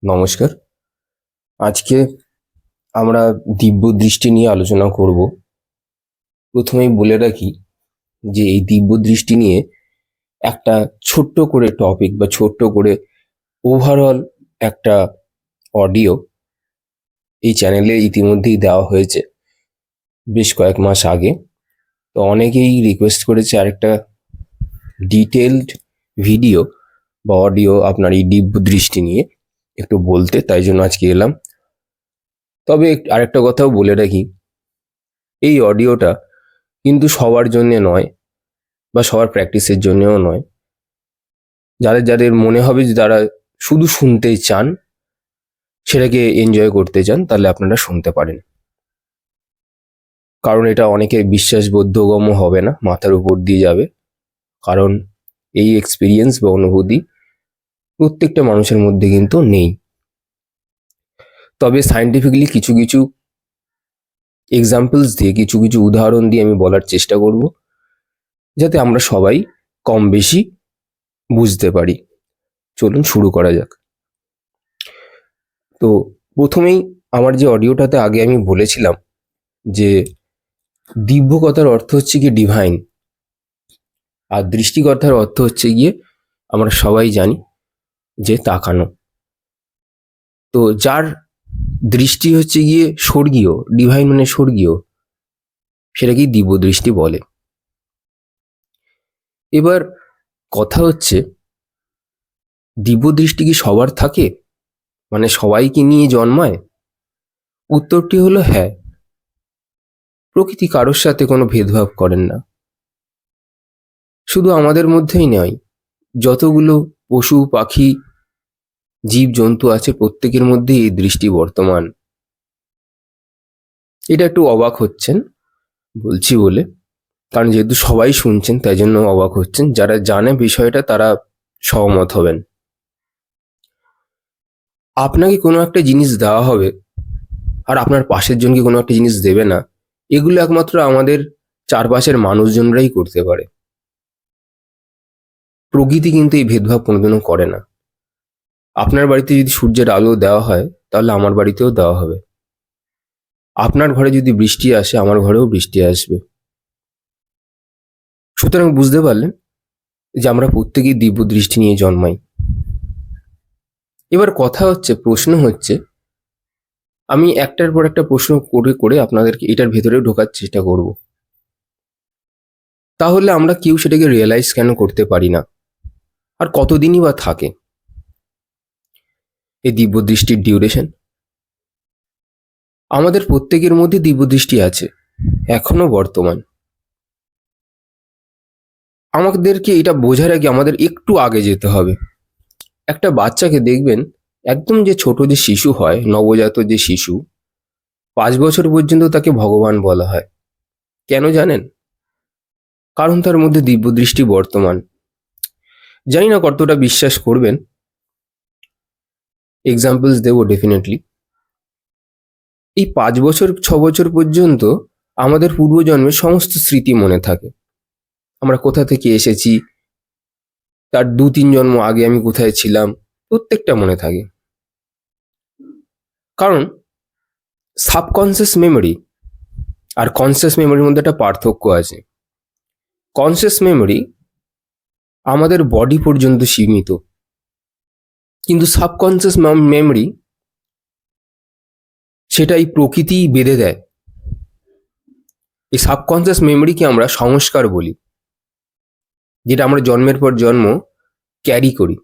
নমস্কার। আজকে আমরা দিব্য দৃষ্টি নিয়ে আলোচনা করব। প্রথমেই বলে রাখি যে এই দিব্য দৃষ্টি নিয়ে একটা ছোট্ট করে টপিক বা ছোট্ট করে ওভারঅল একটা অডিও এই চ্যানেলে ইতিমধ্যেই দেওয়া হয়েছে বেশ কয়েক মাস আগে। তো অনেকেই রিকোয়েস্ট করেছে আরেকটা ডিটেলড ভিডিও বা অডিও আপনার এই দিব্য দৃষ্টি নিয়ে একটু বলতে, তাই জন্য আজকে এলাম। তবে আরেকটা কথাও বলে রাখি, এই অডিওটা কিন্তু সবার জন্য নয় বা সবার প্র্যাকটিসের জন্যও নয়। যাদের যাদের মনে হবে যে তারা শুধু শুনতেই চান, সেটাকে এনজয় করতে চান, তাহলে আপনারা শুনতে পারেন। কারণ এটা অনেকে বিশ্বাসবোধগম্য হবে না, মাথার উপর দিয়ে যাবে। কারণ এই এক্সপিরিয়েন্স বা অনুভূতি প্রত্যেকটা মানুষের মধ্যে কিন্তু নেই। তবে সায়েন্টিফিক্যালি কিছু কিছু এক্সাম্পলস দিয়ে, কিছু কিছু উদাহরণ দিয়ে আমি বলার চেষ্টা করব, যাতে আমরা সবাই কম বেশি বুঝতে পারি। চলুন শুরু করা যাক। তো প্রথমেই আমার যে অডিওটাতে আগে আমি বলেছিলাম যে দিব্য কথার অর্থ হচ্ছে গিয়ে ডিভাইন, আর দৃষ্টি কথার অর্থ হচ্ছে গিয়ে আমরা সবাই জানি যে তাকানো। তো যার দৃষ্টি হচ্ছে গিয়ে স্বর্গীয়, ডিভাইন মানে স্বর্গীয়, সেটাকেই দিব্য দৃষ্টি বলে। এবার কথা হচ্ছে, দিব্য দৃষ্টি কি সবার থাকে? মানে সবাই কি নিয়ে জন্মায়? উত্তরটি হলো হ্যাঁ। প্রকৃতি কারোর সাথে কোনো ভেদভাব করেন না। শুধু আমাদের মধ্যেই নয়, যতগুলো পশু পাখি জীব জন্তু আছে প্রত্যেকের মধ্যেই এই দৃষ্টি বর্তমান। এটা একটু অবাক হচ্ছেন বলছি বলে, কারণ যেহেতু সবাই শুনছেন তাই জন্য অবাক হচ্ছেন। যারা জানে বিষয়টা তারা সহমত হবেন। আপনাকে কোনো একটা জিনিস দেওয়া হবে আর আপনার পাশের জনকে কোনো একটা জিনিস দেবে না, এগুলো একমাত্র আমাদের চারপাশের মানুষজনরাই করতে পারে। প্রকৃতি কিন্তু এই ভেদভাব কোনোদিনও করে না। আপনার বাড়িতে যদি সূর্যের আলো দেওয়া হয়, তাহলে আমার বাড়িতেও দেওয়া হবে। আপনার ঘরে যদি বৃষ্টি আসে, আমার ঘরেও বৃষ্টি আসবে। সুতরাং বুঝতে পারলেন যে আমরা প্রত্যেকেই দিব্য দৃষ্টি নিয়ে জন্মাই। এবার কথা হচ্ছে, প্রশ্ন হচ্ছে, আমি একটার পর একটা প্রশ্ন করে করে আপনাদেরকে এটার ভেতরে ঢোকার চেষ্টা করব। তাহলে আমরা কেউ সেটাকে রিয়েলাইজ কেন করতে পারি না? আর কতদিনই বা থাকে এই দিব্য দৃষ্টির ডিউরেশন? আমাদের প্রত্যেকের মধ্যে দিব্য দৃষ্টি আছে, এখনো বর্তমান। আমাদেরকে এটা বোঝার আগে আমাদের একটু আগে যেতে হবে। একটা বাচ্চাকে দেখবেন, একদম যে ছোট যে শিশু হয়, নবজাত যে শিশু, 5 বছর পর্যন্ত তাকে ভগবান বলা হয়। কেন জানেন? কারণ তার মধ্যে দিব্য দৃষ্টি বর্তমান। জানি না কতটা বিশ্বাস করবেন, এক্সাম্পলস দেবো ডেফিনেটলি। এই 5 বছর 6 বছর পর্যন্ত আমাদের পূর্বজন্মের সমস্ত স্মৃতি মনে থাকে। আমরা কোথা থেকে এসেছি, তার 2-3 জন্ম আগে আমি কোথায় ছিলাম, প্রত্যেকটা মনে থাকে। কারণ সাবকনসিয়াস মেমোরি আর কনসিয়াস মেমোরির মধ্যে একটা পার্থক্য আছে। কনসিয়াস মেমোরি আমাদের বডি পর্যন্ত সীমিত, কিন্তু সাবকনসিয়াস মেমোরি সেটা এই প্রকৃতি বেঁধে দেয়। এই সাবকনসিয়াস মেমোরিকে আমরা সংস্কার বলি, যেটা আমরা জন্মের পর জন্ম ক্যারি করি।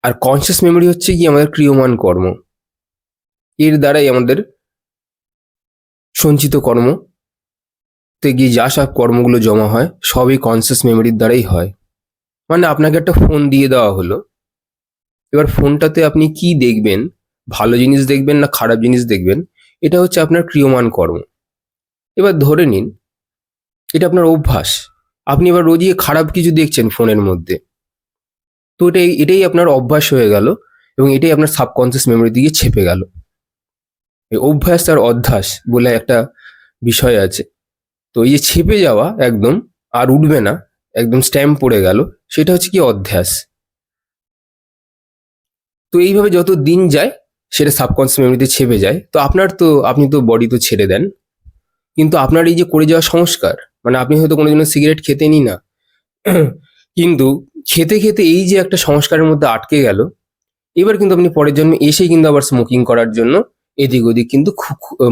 আর কনসিয়াস মেমোরি হচ্ছে কি আমাদের ক্রিয়মান কর্ম। এর দ্বারাই আমাদের সঞ্চিত কর্ম তে গিয়ে যা সব কর্মগুলো জমা হয়, সবই কনসিয়াস মেমোরির দ্বারাই হয়। মানে আপনাকে একটা ফোন দিয়ে দেওয়া হলো, এবার ফোনটাতে আপনি কি দেখবেন, ভালো জিনিস দেখবেন না খারাপ জিনিস দেখবেন, এটা হচ্ছে আপনার ক্রিয়মান কর্ম। এবার ধরে নিন এটা আপনার অভ্যাস, আপনি এবার রোজই খারাপ কিছু দেখছেন ফোনের মধ্যে। তো এটাই আপনার অভ্যাস হয়ে গেল, এবং এটাই আপনার সাবকনসিয়াস মেমোরি দিয়ে ছেপে গেল। এই অভ্যাস আর অধ্যাস বলে একটা বিষয় আছে। তো এই যে ছেপে যাওয়া একদম আর উঠবে না, একদম স্ট্যাম্প পড়ে গেল, সেটা হচ্ছে কি অধ্যাস। তো এইভাবে যত দিন যায় সেটা সাবকনসিয়াস মেমোরিতে ছেপে যায়। তো আপনি তো বডি তো ছেড়ে দেন, কিন্তু আপনার এই যে করে যাওয়া সংস্কার, মানে আপনি হয়তো কোনোদিনও সিগারেট খেতেনই না, কিন্তু খেতে খেতে এই যে একটা সংস্কারের মধ্যে আটকে গেল, এবার কিন্তু আপনি পরের জন্মে এসেই কিন্তু আবার স্মোকিং করার জন্য এদিক ওদিক কিন্তু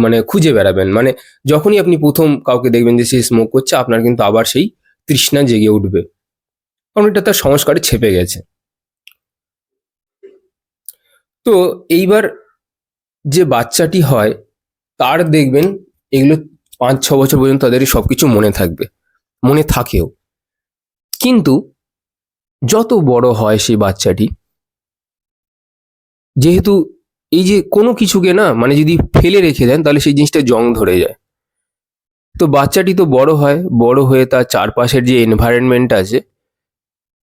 মানে খুঁজে বেড়াবেন। মানে যখনই আপনি প্রথম কাউকে দেখবেন যে সে স্মোক করছে, আপনার কিন্তু আবার সেই তৃষ্ণা জেগে উঠবে, কারণ এটা তার সংস্কারে ছেপে গেছে। তো এইবার যে বাচ্চাটি হয়, তার দেখবেন এগুলো 5-6 বছর পর্যন্ত তাদের সবকিছু মনে থাকবে, মনে থাকেও। কিন্তু যত বড় হয় সেই বাচ্চাটি, যেহেতু এই যে কোনো কিছুকে না মানে যদি ফেলে রেখে দেন তাহলে সেই জিনিসটা জং ধরে যায়। তো বাচ্চাটি তো বড় হয়, বড় হয়ে তার চারপাশের যে এনভায়রনমেন্ট আছে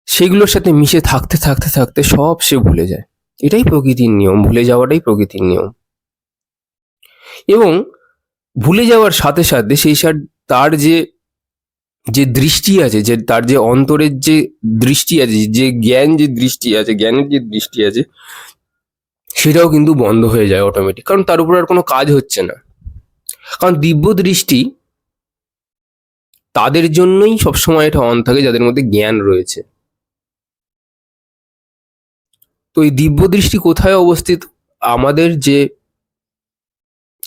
সেগুলোর সাথে মিশে থাকতে থাকতে থাকতে সব সে ভুলে যায়। এটাই প্রকৃতির নিয়ম, ভুলে যাওয়াটাই প্রকৃতির নিয়ম। এবং ভুলে যাওয়ার সাথে সাথে তার যে যে দৃষ্টি আছে, যে তার যে অন্তরের যে দৃষ্টি আছে, যে জ্ঞানের যে দৃষ্টি আছে, সেটাও কিন্তু বন্ধ হয়ে যায় অটোমেটিক, কারণ তার উপর আর কোনো কাজ হচ্ছে না। কারণ দিব্য দৃষ্টি তাদের জন্যই সবসময় এটা অন থাকে যাদের মধ্যে জ্ঞান রয়েছে। তো এই দিব্য দৃষ্টি কোথায় অবস্থিত? আমাদের যে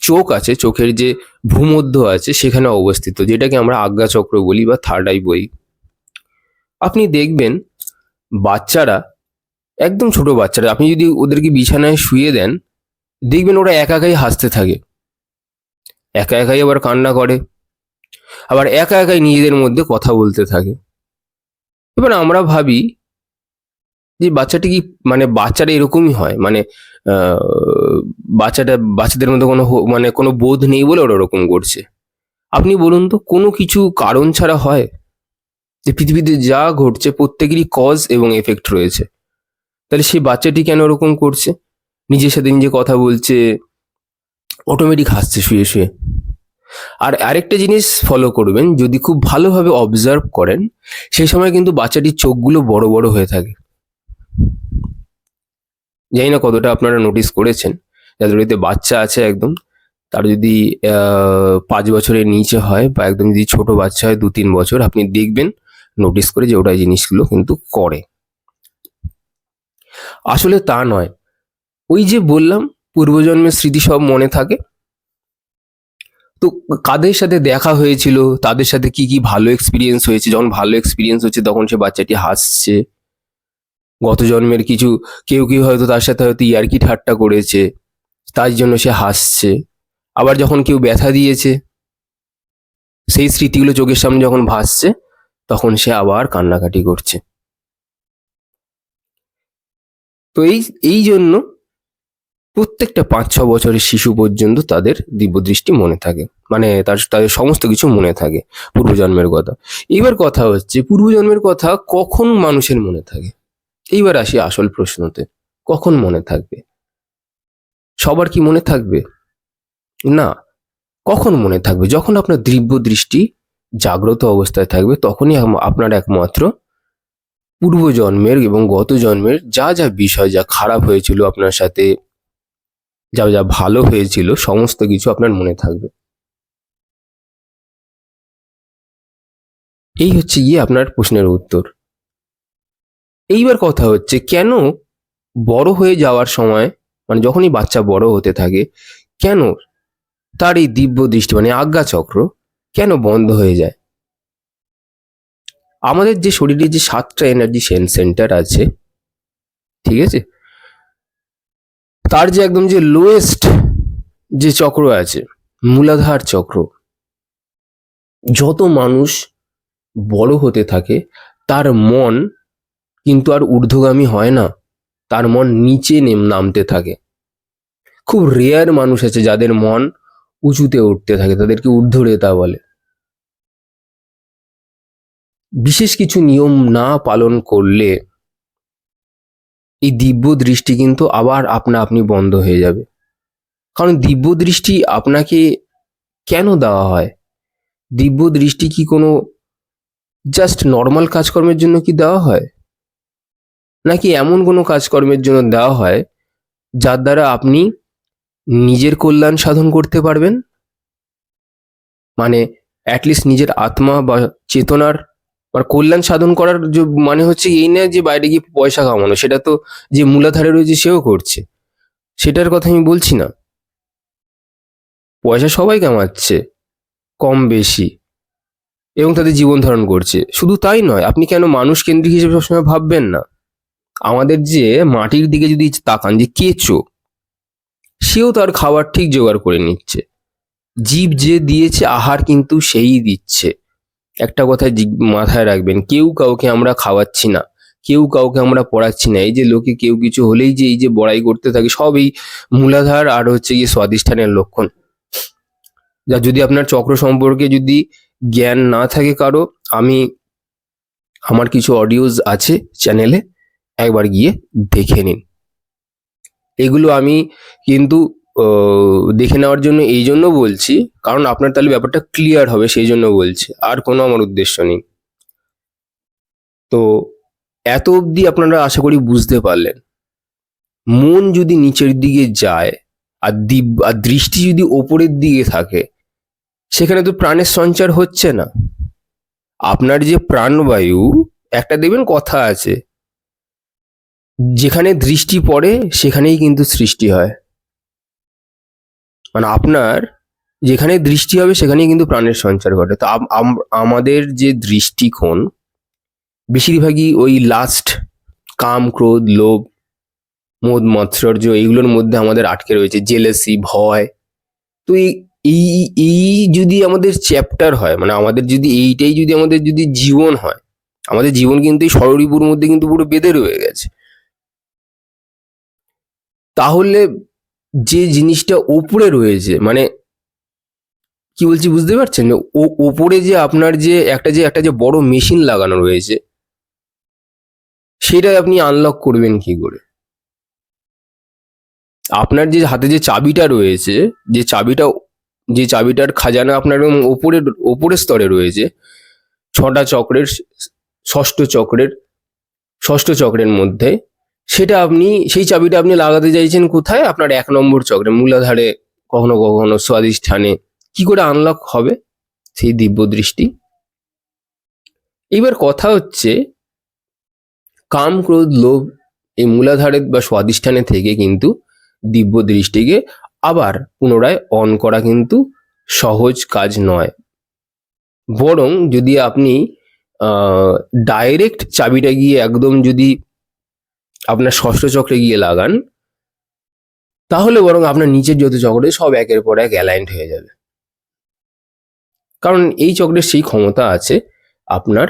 চোখ আছে, চোখের যে ভূমধ্য আছে সেখানে অবস্থিত, যেটাকে আমরা আজ্ঞাচক্র বলি বা থার্ড আই বলি। আপনি দেখবেন বাচ্চারা, একদম ছোট বাচ্চারা, আপনি যদি ওদেরকে বিছানায় শুয়ে দেন, দেখবেন ওরা একা একাই হাসতে থাকে, একা একাই আবার কান্না করে, আবার একা একাই নিজেদের মধ্যে কথা বলতে থাকে। এবার আমরা ভাবি যে বাচ্চাটি কি, মানে বাচ্চারা এরকমই হয়, মানে আহ, বাচ্চাদের মধ্যে মানে কোনো বোধ নেই বলে ওরা ওরকম করছে। আপনি বলুন তো, কোনো কিছু কারণ ছাড়া হয়? যে পৃথিবীতে যা ঘটছে প্রত্যেকেরই কজ এবং এফেক্ট রয়েছে, তাহলে সেই বাচ্চাটি কেন ওরকম করছে? নিজের সাথে নিজে কথা বলছে, অটোমেটিক হাসছে শুয়ে শুয়ে। আর আরেকটা জিনিস ফলো করবেন, যদি খুব ভালোভাবে অবজার্ভ করেন, সেই সময় কিন্তু বাচ্চাটির চোখগুলো বড় বড় হয়ে থাকে। জানি না কতটা আপনারা নোটিস করেছেন, যাদের বাড়িতে বাচ্চা আছে একদম, তার যদি 5 বছরের নিচে হয় বা একদম যদি ছোট বাচ্চা হয় 2-3 বছর, আপনি দেখবেন নোটিস করে যে ওরা এই জিনিসগুলো কিন্তু করে। আসলে তা নয়, ওই যে বললাম পূর্বজন্মের স্মৃতি সব মনে থাকে। তো কাদের সাথে দেখা হয়েছিল, তাদের সাথে কি কি ভালো এক্সপিরিয়েন্স হয়েছে, যখন ভালো এক্সপিরিয়েন্স হচ্ছে তখন সে বাচ্চাটি হাসছে। গত জন্মের কিছু, কেউ কেউ হয়তো তার সাথে হয়তো ইয়ার্কি ঠাট্টা করেছে, তার জন্য সে হাসছে। আবার যখন কেউ ব্যথা দিয়েছে, সেই স্মৃতিগুলো চোখের সামনে যখন ভাসছে, তখন সে আবার কান্নাকাটি করছে। তো এই জন্য প্রত্যেকটা 5-6 বছরের শিশু পর্যন্ত তাদের দিব্যদৃষ্টি মনে থাকে, মানে তাদের সমস্ত কিছু মনে থাকে পূর্বজন্মের কথা। এইবার কথা হচ্ছে, পূর্বজন্মের কথা কখন মানুষের মনে থাকে? এইবার আসি আসল প্রশ্নতে, কখন মনে থাকবে? সবার কি মনে থাকবে? না। কখন মনে থাকবে? যখন আপনার দিব্য দৃষ্টি জাগ্রত অবস্থায় থাকবে, তখনই আপনার একমাত্র পূর্বজন্মের এবং গত জন্মের যা যা বিষয়, যা খারাপ হয়েছিল আপনার সাথে, যা যা ভালো হয়েছিল, সমস্ত কিছু আপনার মনে থাকবে। এই হচ্ছে গিয়ে আপনার প্রশ্নের উত্তর। এইবার কথা হচ্ছে, কেন বড় হয়ে যাওয়ার সময়, মানে যখনই বাচ্চা বড় হতে থাকে, কেন তার এই দিব্য দৃষ্টি মানে আজ্ঞাচক্র কেন বন্ধ হয়ে যায়? আমাদের যে শরীরে যে 7টা এনার্জি সেন্টার আছে, ঠিক আছে, তার যে একদম যে লোয়েস্ট যে চক্র আছে, মূলাধার চক্র, যত মানুষ বড় হতে থাকে তার মন কিন্তু আর ঊর্ধ্বগামী হয় না, তার মন নিচে নামতে থাকে। খুব রেয়ার মানুষ আছে যাদের মন উঁচুতে উঠতে থাকে, তাদেরকে ঊর্ধ্বরেতা বলে। বিশেষ কিছু নিয়ম না পালন করলে এই দিব্য দৃষ্টি কিন্তু আবার আপনি বন্ধ হয়ে যাবে। কারণ দিব্য দৃষ্টি আপনাকে কেন দেওয়া হয়? দিব্য দৃষ্টি কি কোনো জাস্ট নর্মাল কাজকর্মের জন্য কি দেওয়া হয়, নাকি এমন কোনো কাজকর্মের জন্য দেওয়া হয় যার দ্বারা আপনি নিজের কল্যাণ সাধন করতে পারবেন, মানে অ্যাটলিস্ট নিজের আত্মা বা চেতনার বা কল্যাণ সাধন করার মানে হচ্ছে এই না যে বাইরে গিয়ে পয়সা কামানো, সেটা তো যে মূলাধারে রয়েছে সেও করছে, সেটার কথা আমি বলছি না। পয়সা সবাই কামাচ্ছে কম বেশি, এবং তাদের জীবন ধারণ করছে। শুধু তাই নয়, আপনি কেন মানুষ কেন্দ্রিক হিসেবে সবসময় ভাববেন না? আমাদের যে মাটির দিকে যদি তাকান, যে কেঁচো, সেও তার খাবার ঠিক জোগাড় করে নিচ্ছে। জীব যে দিয়েছে আহার কিন্তু সেই দিচ্ছে। একটা কথা মাথায় রাখবেন, কেউ কাউকে আমরা খাওয়াচ্ছি না, কেউ কাউকে আমরা পড়াচ্ছি না। এই যে লোকে কেউ কিছু হলেই যে এই যে বড়াই করতে থাকে, সব এই মূলাধার আর হচ্ছে গিয়ে স্বাধিষ্ঠানের লক্ষণ। যা যদি আপনার চক্র সম্পর্কে যদি জ্ঞান না থাকে কারো, আমি আমার কিছু অডিওস আছে চ্যানেলে, একবার গিয়ে দেখে নিন। এগুলো আমি কিন্তু দেখে নেওয়ার জন্য এই জন্য বলছি, কারণ আপনার তাহলে ব্যাপারটা ক্লিয়ার হবে, সেই জন্য বলছি, আর কোনো আমার উদ্দেশ্য নেই। তো এত অবধি আপনারা আশা করি বুঝতে পারলেন। মন যদি নিচের দিকে যায় আর দৃষ্টি যদি ওপরের দিকে থাকে, সেখানে তো প্রাণের সঞ্চার হচ্ছে না। আপনার যে প্রাণবায়ু, একটা দেখবেন কথা আছে, যেখানে দৃষ্টি পড়ে সেখানেই কিন্তু সৃষ্টি হয়। মানে আপনার যেখানে দৃষ্টি হবে সেখানেই কিন্তু প্রাণের সঞ্চার ঘটে। তো আমাদের যে দৃষ্টিকোণ বেশিরভাগই ওই লাস্ট, কাম, ক্রোধ, লোভ, মোদ, মাৎসর্য, এইগুলোর মধ্যে আমাদের আটকে রয়েছে, জেলেসি, ভয়। তো এই এই এই যদি আমাদের চ্যাপ্টার হয়, মানে আমাদের যদি এইটাই যদি আমাদের যদি জীবন হয়, আমাদের জীবন কিন্তু এই ষড়রিপুর মধ্যে কিন্তু পুরো বেঁধে রয়ে গেছে। তাহলে যে জিনিসটা ওপরে রয়েছে, মানে কি বলছি বুঝতে পারছেন? ওপরে যে আপনার যে একটা যে বড় মেশিন লাগানো রয়েছে, সেটা আপনি আনলক করবেন কি করে? আপনার যে হাতে যে চাবিটা রয়েছে, যে চাবিটা, যে চাবিটার খাজানা আপনার ওপরের স্তরে রয়েছে, ছটা চক্রের, ষষ্ঠ চক্রের ষষ্ঠ চক্রের মধ্যে, সেটা আপনি, সেই চাবিটা আপনি লাগাতে চাইছেন কোথায়? আপনার 1 নম্বর চক্রে, মূলাধারে, কখনো কখনো স্বাধিষ্ঠানে। কি করে আনলক হবে সেই দিব্য দৃষ্টি? এবার কথা হচ্ছে, কাম, ক্রোধ, লোভ এই মূলাধারে বা স্বাধিষ্ঠানে থেকে কিন্তু দিব্য দৃষ্টিকে আবার পুনরায় অন করা কিন্তু সহজ কাজ নয়। বরং যদি আপনি ডাইরেক্ট চাবিটা গিয়ে একদম যদি আপনার ষষ্ঠ চক্রে গিয়ে লাগান, তাহলে বরং আপনার নিচের যত চক্রে সব একের পর এক অ্যালাইন্ড হয়ে যাবে। কারণ এই চক্রের সেই ক্ষমতা আছে আপনার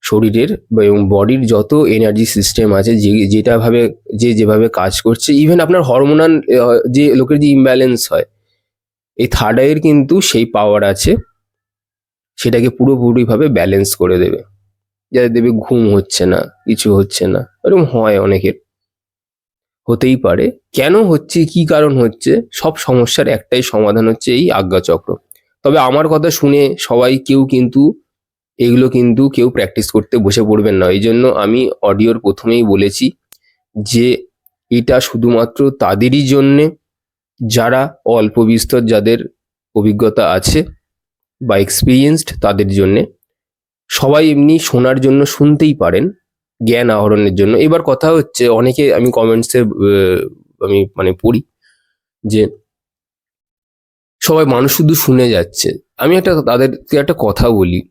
শরীরের এবং বডির যত এনার্জি সিস্টেম আছে, যেভাবে কাজ করছে, ইভেন আপনার হরমোনাল যে লোকের যে ইমব্যালেন্স হয়, এই থার্ড আইয়ের কিন্তু সেই পাওয়ার আছে, সেটাকে পুরোপুরিভাবে ব্যালেন্স করে দেবে। যাদের দেবে ঘুম হচ্ছে না, কিছু হচ্ছে না, এরকম হয় অনেকের, হতেই পারে। কেন হচ্ছে, কি কারণ হচ্ছে, সব সমস্যার একটাই সমাধান হচ্ছে এই আজ্ঞাচক্র। তবে আমার কথা শুনে সবাই এগুলো কিন্তু কেউ প্র্যাকটিস করতে বসে পড়বেন না। এই জন্য আমি অডিওর প্রথমেই বলেছি যে এটা শুধুমাত্র তাদেরই জন্যে যারা অল্প বিস্তর, যাদের অভিজ্ঞতা আছে বা এক্সপিরিয়েন্সড, তাদের জন্যে। সবাই এমনি শোনার জন্য শুনতেই পারেন, জ্ঞান আহরণের জন্য। এবার কথা হচ্ছে, অনেকে আমি কমেন্টসে আমি মানে পড়ি যে সবাই মানুষ শুধু শুনে যাচ্ছে। আমি তাদেরকে একটা কথা বলি,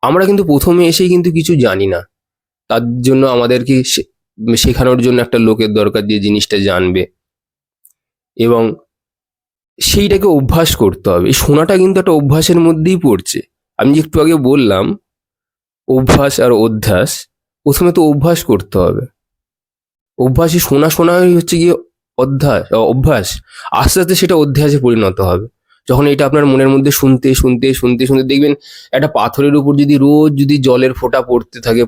আমরা কিন্তু প্রথমে এসেই কিন্তু কিছু জানি না। তার জন্য আমাদেরকে শেখানোর জন্য একটা লোকের দরকার, যে জিনিসটা জানবে, এবং সেইটাকে অভ্যাস করতে হবে। এই শোনাটা কিন্তু একটা অভ্যাসের মধ্যেই পড়ছে। আমি যে একটু আগে বললাম অভ্যাস আর অধ্যাস, প্রথমে তো অভ্যাস করতে হবে। অভ্যাসই শোনাই হচ্ছে গিয়ে অভ্যাস। আস্তে আস্তে সেটা অধ্যাসে পরিণত হবে। যখন এটা আপনার মনের মধ্যে শুনতে শুনতে শুনতে শুনতে দেখবেন, একটা পাথরের উপর যদি রোজ যদি জলের ফোঁটা পড়তে থাকে,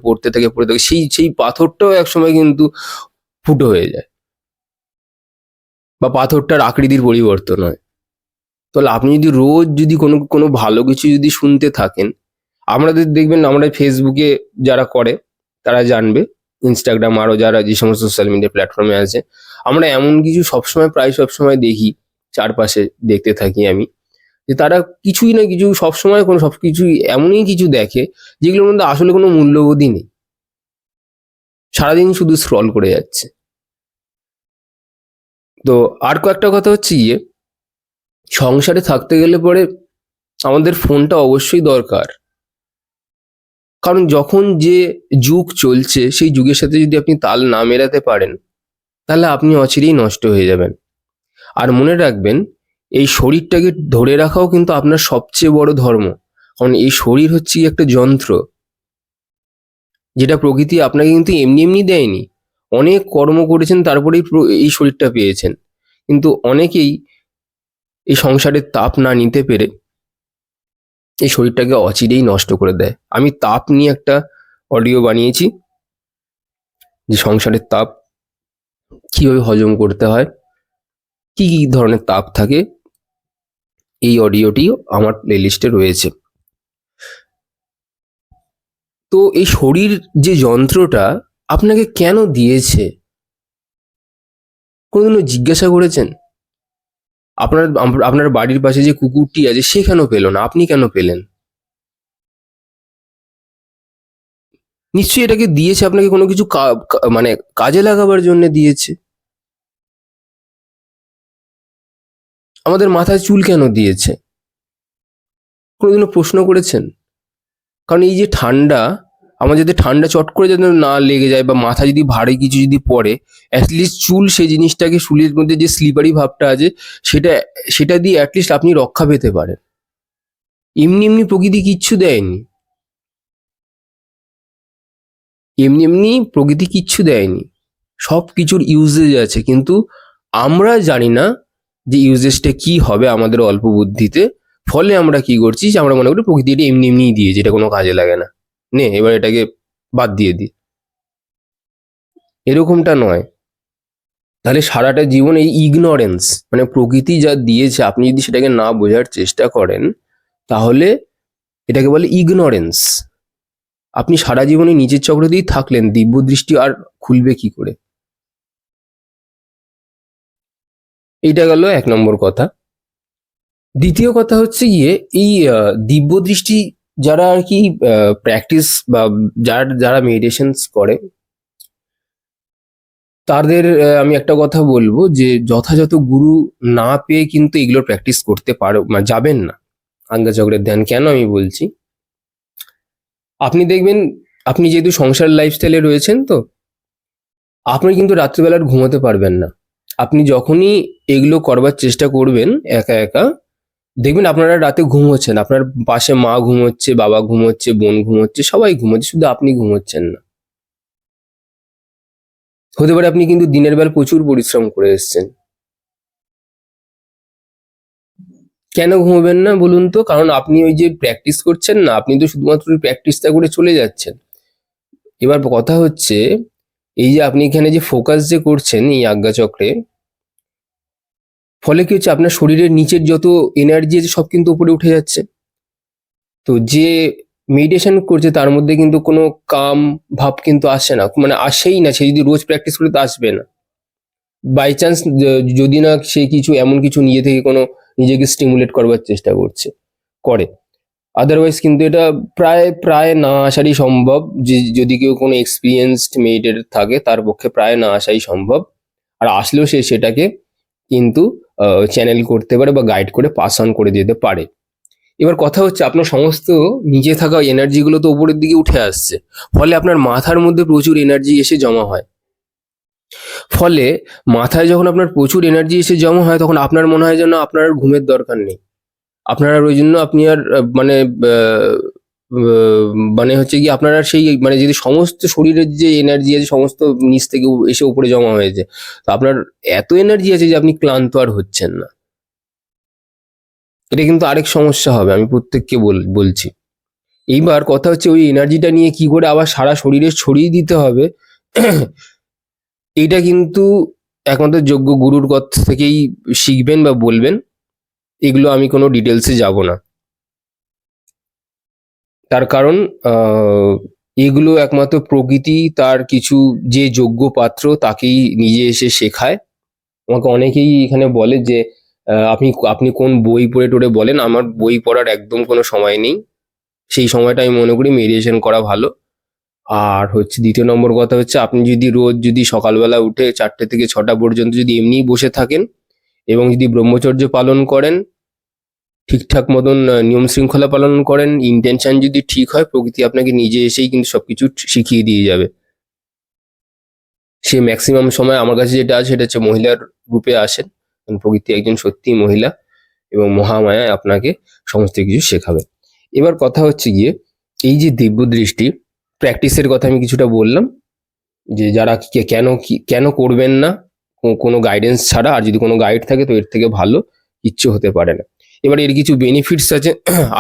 সেই পাথরটাও একসময় কিন্তু ফুটো হয়ে যায়, বা পাথরটার আকৃতির পরিবর্তন হয়। তাহলে আপনি যদি রোজ যদি কোনো ভালো কিছু যদি শুনতে থাকেন, আমাদের দেখবেন, আমরা ফেসবুকে যারা করে তারা জানবে, ইনস্টাগ্রাম আরো যারা যে সমস্ত সোশ্যাল মিডিয়া প্ল্যাটফর্মে আছে, আমরা এমন কিছু সবসময় দেখি, চারপাশে দেখতে থাকি আমি, যে তারা কিছুই না কিছু সবসময় সবকিছুই এমনই কিছু দেখে যেগুলোর মধ্যে আসলে কোনো মূল্যবোধই নেই। সারাদিন শুধু স্ক্রল করে যাচ্ছে। তো আর কয়েকটা কথা হচ্ছে গিয়ে, সংসারে থাকতে গেলে পরে আমাদের ফোনটা অবশ্যই দরকার। কারণ যখন যে যুগ চলছে সেই যুগের সাথে যদি আপনি তাল না মেলাতে পারেন, তাহলে আপনি অচিরেই নষ্ট হয়ে যাবেন। আর মনে রাখবেন, এই শরীরটাকে ধরে রাখাও কিন্তু আপনার সবচেয়ে বড় ধর্ম। কারণ এই শরীর হচ্ছে একটা যন্ত্র, যেটা প্রকৃতি আপনাকে কিন্তু এমনি এমনি দেয়নি। অনেক কর্ম করেছেন, তারপরেই এই শরীরটা পেয়েছেন। কিন্তু অনেকেই এই সংসারের তাপ না নিতে পেরে এই শরীরটাকে অচিরেই নষ্ট করে দেয়। আমি তাপ নিয়ে একটা অডিও বানিয়েছি, যে সংসারের তাপ কিভাবে হজম করতে হয়, কি কি ধরনের তাপ থাকে। এই অডিওটিও আমার প্লেলিস্টে রয়েছে। তো এই শরীর যে যন্ত্রটা আপনাকে কেন দিয়েছে, কোনোদিনও জিজ্ঞাসা করেছেন? আপনার বাড়ির পাশে যে কুকুরটি আছে সে কেন পেল না, আপনি কেন পেলেন? নিশ্চয়ই এটাকে দিয়েছে আপনাকে কোনো কিছু মানে কাজে লাগাবার জন্য দিয়েছে। আমাদের মাথায় চুল কেন দিয়েছে, কোনোদিনও প্রশ্ন করেছেন? কারণ এই যে ঠান্ডা, আমার যাতে ঠান্ডা চট করে যেন না লেগে যায়, বা মাথা যদি ভারী কিছু যদি পড়ে, অ্যাটলিস্ট চুল সেই জিনিসটাকে, চুলের মধ্যে যে স্লিপারি ভাবটা আছে সেটা সেটা দিয়ে অ্যাটলিস্ট আপনি রক্ষা পেতে পারেন। এমনি এমনি প্রকৃতি কিচ্ছু দেয়নি, এমনি এমনি প্রকৃতি কিচ্ছু দেয়নি। সব কিছুর ইউজেজ আছে, কিন্তু আমরা জানি না যে ইউজেসটা কি হবে আমাদের অল্প বুদ্ধিতে। ফলে আমরা কি করছি, যে আমরা মনে করি প্রকৃতি এটা এমনি এমনিই দিয়েছে, এটা কোনো কাজে লাগে না, নে এবার এটাকে বাদ দিয়ে দিই। এরকমটা নয়। তাহলে সারাটা জীবন এই ইগনোরেন্স, মানে প্রকৃতি যা দিয়েছে আপনি যদি সেটাকে না বোঝার চেষ্টা করেন, তাহলে এটাকে বলে ইগনোরেন্স। আপনি সারা জীবনে নিজের চক্রতেই থাকলেন, দিব্য দৃষ্টি আর খুলবে কি করে? এইটা গেল 1 নম্বর কথা। দ্বিতীয় কথা হচ্ছে গিয়ে, এই দিব্য দৃষ্টি যারা আর কি প্র্যাকটিস, বা যারা মেডিটেশনস করে, তাদের আমি একটা কথা বলবো, যে যথাযথ গুরু না পেয়ে কিন্তু এগুলো প্র্যাকটিস করতে পারো মানে যাবেন না। আজ্ঞাচক্রের ধ্যান কেন আমি বলছি, আপনি দেখবেন, আপনি যেহেতু সংসার লাইফস্টাইলে রয়েছেন, তো আপনি কিন্তু রাত্রিবেলা আর ঘুমোতে পারবেন না। আপনি যখনই এগুলো করবার চেষ্টা করবেন একা একা, দেখবেন আপনারা রাতে ঘুম হচ্ছে না, আপনার পাশে মা ঘুমোচ্ছে, বাবা ঘুমোচ্ছে, বোন ঘুমোচ্ছে, সবাই ঘুমোচ্ছে, শুধু আপনি ঘুমোচ্ছেন না। হতে পারে আপনি কিন্তু দিনের বেলা প্রচুর পরিশ্রম করে এসেছেন। কেন ঘুমোবেন না বলুন তো? কারণ আপনি ওই যে প্র্যাকটিস করছেন না, আপনি তো শুধুমাত্র ওই প্র্যাকটিসটা করে চলে যাচ্ছেন। এবার কথা হচ্ছে, এই যে আপনি এখানে যে ফোকাস যে করছেন এই আজ্ঞাচক্রে, ফলে কি হচ্ছে, আপনার শরীরের নিচের যত এনার্জি আছে সব কিন্তু উপরে উঠে যাচ্ছে। তো যে মেডিটেশন করছে তার মধ্যে কিন্তু কোনো কাম ভাব কিন্তু আসে না, মানে আসেই না। সে যদি রোজ প্র্যাকটিস করে তো আসবে না। বাই চান্স যদি না সে কিছু এমন কিছু নিজে থেকে কোনো নিজেকে স্টিমুলেট করবার চেষ্টা করে, আদারওয়াইজ কিন্তু এটা প্রায় প্রায় না আসারই সম্ভব। যে যদি কেউ কোনো এক্সপিরিয়েন্সড মেডিটেটর থাকে তার পক্ষে প্রায় না আসাই সম্ভব। আর আসলেও সে সেটাকে কিন্তু চ্যানেল করতে পারে বা গাইড করে পাস অন করে যেতে পারে। এবার কথা হচ্ছে, আপনার সমস্ত নিচে থাকা এনার্জিগুলো তো উপরের দিকে উঠে আসছে, ফলে আপনার মাথার মধ্যে প্রচুর এনার্জি এসে জমা হয়। ফলে মাথায় যখন আপনার প্রচুর এনার্জি এসে জমা হয়, তখন আপনার মনে হয় যেন আপনার আর ঘুমের দরকার নেই। আপনার আর ওই জন্য আপনি আর মানে মানে হচ্ছে কি, আপনার আর সেই মানে যদি সমস্ত শরীরের যে এনার্জি আছে সমস্ত নিচ থেকে এসে উপরে জমা হয়েছে, তো আপনার এত এনার্জি আছে যে আপনি ক্লান্ত আর হচ্ছেন না। এটা কিন্তু আরেক সমস্যা হবে, আমি প্রত্যেককে বলছি। এইবার কথা হচ্ছে, ওই এনার্জিটা নিয়ে কি করে আবার সারা শরীরে ছড়িয়ে দিতে হবে, এইটা কিন্তু একমাত্র যোগ্য গুরুর কাছ থেকেই শিখবেন বা বলবেন। এগুলো আমি কোনো ডিটেলসে যাব না। তার কারণ এগুলো একমাত্র প্রকৃতি তার কিছু যে যোগ্য পাত্র তাকেই নিজে এসে শেখায়। আমাকে অনেকেই এখানে বলে যে আপনি আপনি কোন বই পড়ে টোড়ে বলেন, আমার বই পড়ার একদম কোনো সময় নেই। সেই সময়টা আমি মনে করি মেডিটেশন করা ভালো। আর হচ্ছে দ্বিতীয় নম্বর কথা হচ্ছে, আপনি যদি রোজ যদি সকালবেলা উঠে 4টে থেকে 6টা পর্যন্ত যদি এমনিই বসে থাকেন এবং যদি ব্রহ্মচর্য পালন করেন, ঠিকঠাক মতন নিয়ম শৃঙ্খলা পালন করেন, ইন্টেনশন যদি ঠিক হয়, প্রকৃতি আপনাকে নিজে এসেই কিন্তু সবকিছু শিখিয়ে দিয়ে যাবে। সে ম্যাক্সিমাম সময় আমার কাছে যেটা আছে সেটা হচ্ছে মহিলার রূপে আসেন, কারণ প্রকৃতি একজন সত্যি মহিলা এবং মহামায়ায় আপনাকে সমস্ত কিছু শেখাবে। এবার কথা হচ্ছে গিয়ে, এই যে দিব্য দৃষ্টি প্র্যাকটিসের কথা আমি কিছুটা বললাম, যে যারা কেন করবেন না কোনো গাইডেন্স ছাড়া, আর যদি কোনো গাইড থাকে তো এর থেকে ভালো কিচ্ছু হতে পারে না। এবার এর কিছু বেনিফিটস আছে,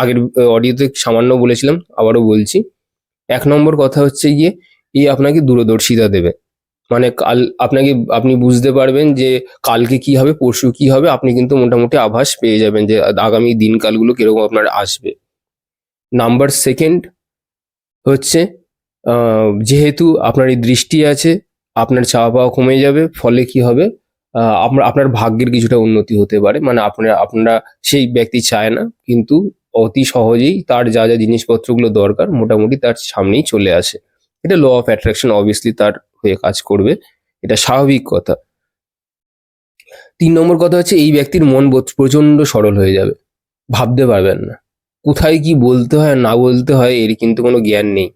আগের অডিওতে সামান্য বলেছিলাম, আবারও বলছি। 1 নম্বর কথা হচ্ছে গিয়ে, আপনাকে দূরদর্শিতা দেবে। মানে আপনি বুঝতে পারবেন যে কালকে কি হবে, পরশু কি হবে, আপনি কিন্তু মোটামুটি আভাস পেয়ে যাবেন যে আগামী দিনকালগুলো কিরকম আপনার আসবে। নাম্বার সেকেন্ড হচ্ছে, যেহেতু আপনার এই দৃষ্টি আছে, আপনার চাওয়া পাওয়া কমে যাবে, ফলে কি হবে, আপনার ভাগ্যের কিছুটা উন্নতি হতে পারে। মানে আপনারা সেই ব্যক্তি চায় না, কিন্তু অতি সহজেই তার যা যা জিনিসপত্রগুলো দরকার মোটামুটি তার সামনেই চলে আসে। এটা ল অফ অ্যাট্রাকশন অবভিয়াসলি তার হয়ে কাজ করবে, এটা স্বাভাবিক কথা। 3 নম্বর কথা হচ্ছে, এই ব্যক্তির মন প্রচন্ড সরল হয়ে যাবে, ভাবতে পারবেন না কোথায় কি বলতে হয় না বলতে হয়, এর কিন্তু কোনো জ্ঞান নেই।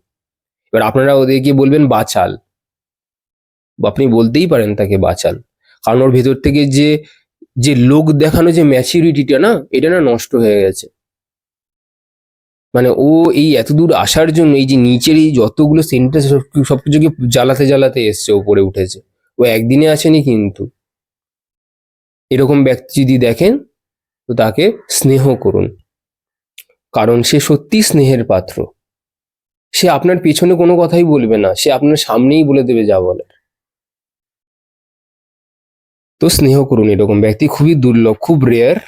এবার আপনারা ওদেরকে বলবেন বাচাল, বা আপনি বলতেই পারেন তাকে বাচাল, কারণ ওর ভেতর থেকে যে যে লোক দেখানো যে ম্যাচুরিটিটা না, এটা না নষ্ট হয়ে গেছে। মানে ও এই এতদূর আসার জন্য এই যে নিচের এই যতগুলো সেন্টেন্স সবকিছুকে জ্বালাতে জ্বালাতে এসছে, ওপরে উঠেছে। ও একদিনে আসেনি কিন্তু। এরকম ব্যক্তি যদি দেখেন তো তাকে স্নেহ করুন, কারণ সে সত্যি স্নেহের পাত্র। সে আপনার পেছনে কোনো কথাই বলবে না, সে আপনার সামনেই বলে দেবে যা বলে। তো স্নেহ করুন, এরকম ব্যক্তি খুবই দুর্লভ, খুব রেয়ার।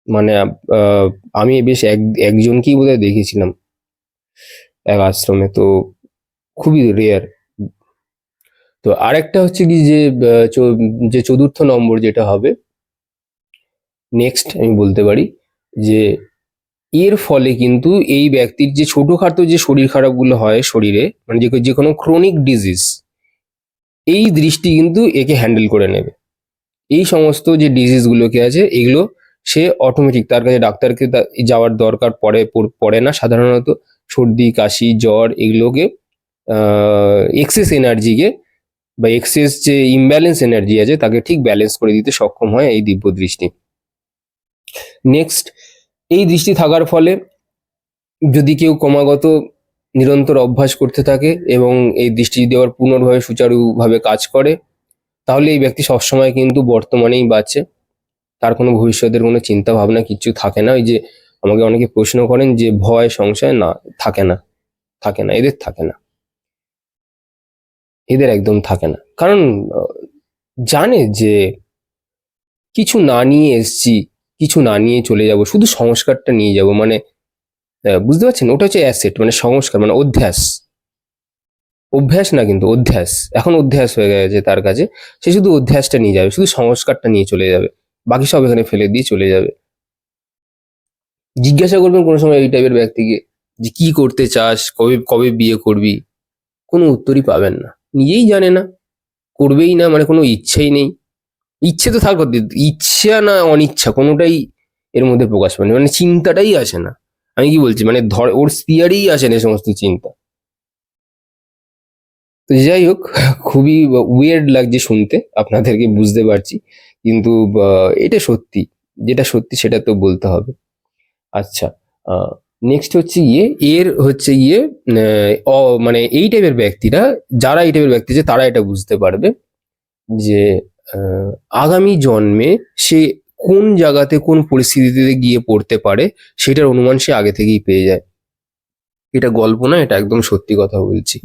মানে আমি বেশ একজনকেই বোধহয় দেখেছিলাম এক আশ্রমে, তো খুবই রেয়ার। তো আরেকটা হচ্ছে কি যে যে চতুর্থ নম্বর যেটা হবে নেক্সট, আমি বলতে পারি যে এর ফলে কিন্তু এই ব্যক্তির যে ছোটখাটো যে শরীর খারাপগুলো হয় শরীরে, মানে যে কোনো ক্রনিক ডিজিজ, এই দৃষ্টি কিন্তু একে হ্যান্ডেল করে নেবে। এই সমস্ত যে ডিজিজ গুলোকে আছে এগুলো সে অটোমেটিক, তার কাছে ডাক্তারকে যাওয়ার দরকার পড়ে না সাধারণত। সর্দি কাশি জ্বর এগুলোকে এক্সেস এনার্জিকে বা এক্সেস যে ইমব্যালেন্স এনার্জি আছে তাকে ঠিক ব্যালেন্স করে দিতে সক্ষম হয় এই দিব্য দৃষ্টি। নেক্সট, এই দৃষ্টি থাকার ফলে যদি কেউ ক্রমাগত নিরন্তর অভ্যাস করতে থাকে এবং এই দৃষ্টি যদি আবার পুনর্ভাবে সুচারুভাবে কাজ করে, তাহলে এই ব্যক্তি সবসময় কিন্তু বর্তমানেই বাঁচে, তার কোনো ভবিষ্যতের কোনো চিন্তা ভাবনা কিচ্ছু থাকে না। ওই যে আমাকে অনেকে প্রশ্ন করেন যে ভয় সংশয়, না, থাকে না, থাকে না, এদের থাকে না, এদের একদম থাকে না। কারণ জানে যে কিছু না নিয়ে এসছি, কিছু না নিয়ে চলে যাব, শুধু সংস্কারটা নিয়ে যাব। মানে বুঝতে পারছেন, ওটা হচ্ছে অ্যাসেট, মানে সংস্কার মানে অধ্যাস। অভ্যাস না কিন্তু অধ্যাস, এখন অধ্যাস হয়ে গেছে তার কাছে। সে শুধু অধ্যাসটা নিয়ে যাবে, শুধু সংস্কারটা নিয়ে চলে যাবে, বাকি সব এখানে ফেলে দিয়ে চলে যাবে। জিজ্ঞাসা করবেন কোনো সময় এই টাইপের ব্যক্তিকে যে কি করতে চাস, কবে কবে বিয়ে করবি, কোনো উত্তরই পাবেন না। নিজেই জানে না, করবেই না, মানে কোনো ইচ্ছেই নেই। ইচ্ছে তো থাকার কথা, ইচ্ছা না অনিচ্ছা কোনোটাই এর মধ্যে প্রকাশ পায়নি, মানে চিন্তাটাই আসে না। আমি কি বলছি, মানে ওর স্পিয়ারেই আসে না এই সমস্ত চিন্তা। তো যাই হোক, খুবই উইয়ার্ড লাগছে শুনতে, আপনাদেরকে বুঝতে পারছি, কিন্তু এটা সত্যি, যেটা সত্যি সেটা তো বলতে হবে। আচ্ছা, নেক্সট হচ্ছে গিয়ে এর হচ্ছে গিয়ে মানে এই টাইপের ব্যক্তিরা, যারা এই টাইপের ব্যক্তি আছে তারা এটা বুঝতে পারবে যে আহ, আগামী জন্মে সে কোন জায়গাতে কোন পরিস্থিতিতে গিয়ে পড়তে পারে সেটার অনুমান সে আগে থেকেই পেয়ে যায়। এটা গল্প না, এটা একদম সত্যি কথা বলছি।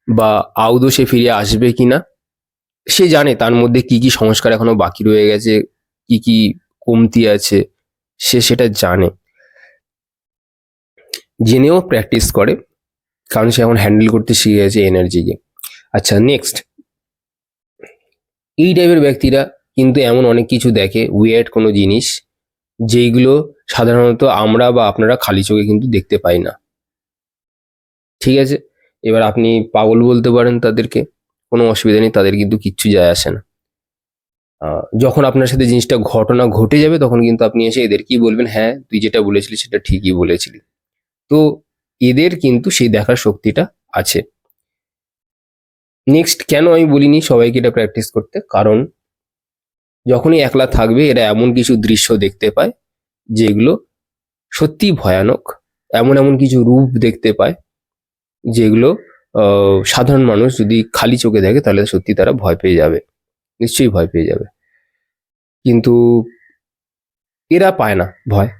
বা আদৌ সে ফিরে আসবে কিনা সে জানে, তার মধ্যে কি কি সংস্কার এখনো বাকি রয়ে গেছে, কি কি কমতি আছে, সে সেটা জানে, জেনেও প্র্যাকটিস করে। কারণ সে এখন হ্যান্ডেল করতে শিখে গেছে এনার্জিকে। আচ্ছা, নেক্সট, এই টাইপের ব্যক্তিরা কিন্তু এমন অনেক কিছু দেখে, উইয়ার্ড কোনো জিনিস, যেইগুলো সাধারণত আমরা বা আপনারা খালি চোখে কিন্তু দেখতে পাই না। ঠিক আছে, এবার আপনি পাগল বলতে পারেন তাদেরকে, কোনো অসুবিধা নেই, তাদের কিন্তু কিচ্ছু যায় আসে না। যখন আপনার সাথে জিনিসটা ঘটনা ঘটে যাবে তখন কিন্তু আপনি এসে এদের কি বলবেন, হ্যাঁ তুই যেটা বলেছিলি সেটা ঠিকই বলেছিলি। তো এদের কিন্তু সেই দেখার শক্তিটা আছে। নেক্সট, কেন আমি বলিনি সবাইকে এটা প্র্যাকটিস করতে, কারণ যখনই একলা থাকবে এরা এমন কিছু দৃশ্য দেখতে পায় যেগুলো সত্যি ভয়ানক, এমন এমন কিছু রূপ দেখতে পায় যেগুলো সাধারণ মানুষ যদি খালি চোখে দেখে তাহলে সত্যি তারা ভয় পেয়ে যাবে, নিশ্চয়ই ভয় পেয়ে যাবে। কিন্তু এরা পায় না ভয়,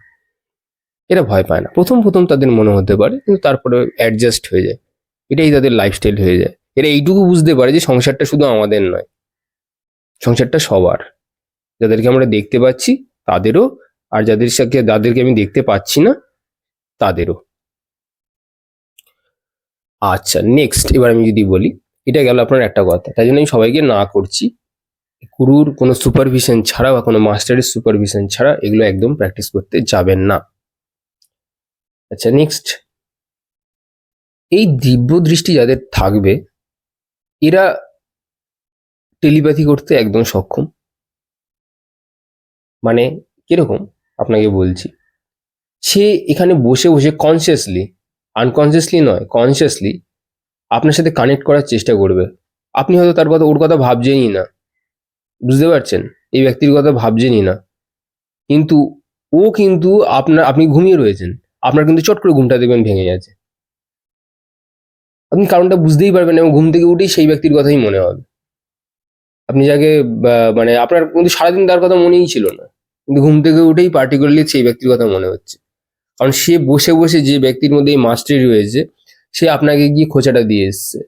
এরা ভয় পায় না। প্রথম প্রথম তাদের মনে হতে পারে, কিন্তু তারপরে অ্যাডজাস্ট হয়ে যায়, এটাই তাদের লাইফস্টাইল হয়ে যায়। এরা এইটুকু বুঝতে পারে যে সংসারটা শুধু আমাদের নয়, সংসারটা সবার, যাদেরকে আমরা দেখতে পাচ্ছি তাদেরও, আর যাদেরকে আমি দেখতে পাচ্ছি না তাদেরও। আচ্ছা, নেক্সট, এবার আমি যদি বলি, এটা গেল আপনার একটা কথা, তাই জন্য আমি সবাইকে না করছি, গুরুর কোনো সুপারভিশন ছাড়া বা কোনো মাস্টারের সুপারভিশন ছাড়া এগুলো একদম প্র্যাকটিস করতে যাবেন না। আচ্ছা, নেক্সট, এই দিব্য দৃষ্টি যাদের থাকবে এরা টেলিপ্যাথি করতে একদম সক্ষম। মানে কিরকম আপনাকে বলছি, সে এখানে বসে বসে কনসিয়াসলি, আনকনসিয়াসলি নয়, কনসিয়াসলি আপনার সাথে কানেক্ট করার চেষ্টা করবে। আপনি হয়তো তার কথা, ওর কথা ভাবছেনই না, বুঝতে পারছেন, এই ব্যক্তির কথা ভাবছেনই না, কিন্তু ও কিন্তু আপনি ঘুমিয়ে রয়েছেন, আপনার কিন্তু চট করে ঘুমটা দেখবেন ভেঙে গেছে, আপনি কারণটা বুঝতেই পারবেন এবং ঘুম থেকে উঠেই সেই ব্যক্তির কথাই মনে হবে। আপনি যাকে মানে আপনার কিন্তু সারাদিন তার কথা মনেই ছিল না, কিন্তু ঘুম থেকে উঠেই পার্টিকুলারলি সেই ব্যক্তির কথা মনে হচ্ছে, কারণ সে বসে বসে যে ব্যক্তির মধ্যে এই মাস্টারি রয়েছে সে আপনাকে গিয়ে খোঁচাটা দিয়ে এসছে।